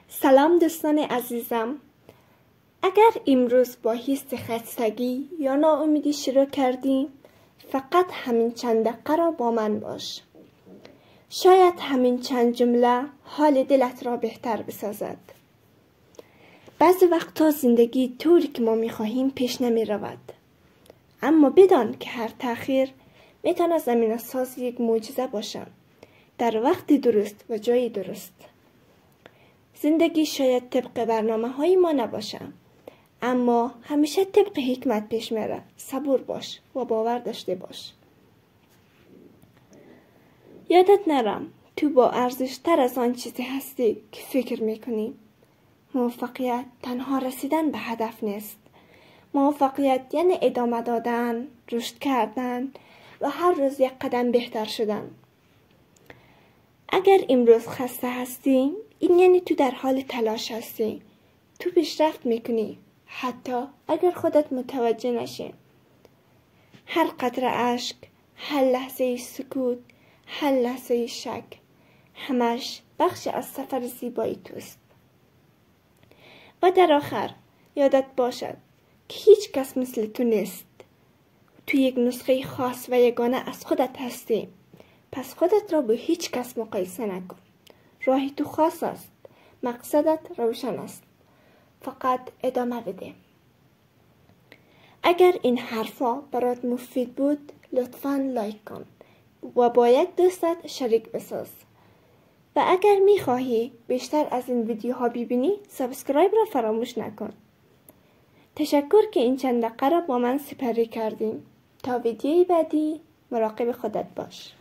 سلام دوستان عزیزم. اگر امروز با حس خستگی یا ناامیدی شروع کردی، فقط همین چند دقیقه را با من باش. شاید همین چند جمله حال دلت را بهتر بسازد. بعضی وقتا زندگی طوری که ما میخواهیم پیش نمی رود. اما بدان که هر تأخیر میتواند زمینه ساز یک معجزه باشد، در وقت درست و جای درست. زندگی شاید طبق برنامه های ما نباشه، اما همیشه طبق حکمت پیش میره. صبور باش و باور داشته باش. یادت نرم تو با ارزش تر از آن چیزی هستی که فکر میکنی. موفقیت تنها رسیدن به هدف نیست. موفقیت یعنی ادامه دادن، رشد کردن و هر روز یک قدم بهتر شدن. اگر امروز خسته هستی، این یعنی تو در حال تلاش هستی. تو پیشرفت میکنی، حتی اگر خودت متوجه نشی. هر قطره اشک، هر لحظه سکوت، هر لحظه شک، همش بخش از سفر زیبایی توست. و در آخر یادت باشد که هیچ کس مثل تو نیست. تو یک نسخه خاص و یگانه از خودت هستی. پس خودت را به هیچ کس مقایسه نکن. راهی تو خاص است. مقصدت روشن است. فقط ادامه بده. اگر این حرفا برات مفید بود، لطفاً لایک کن و با یک دوستت شریک بساز. و اگر میخواهی بیشتر از این ویدیوها ببینی، سابسکرایب را فراموش نکن. تشکر که این چند دقیقه را با من سپری کردیم. تا ویدیوی بعدی مراقب خودت باش.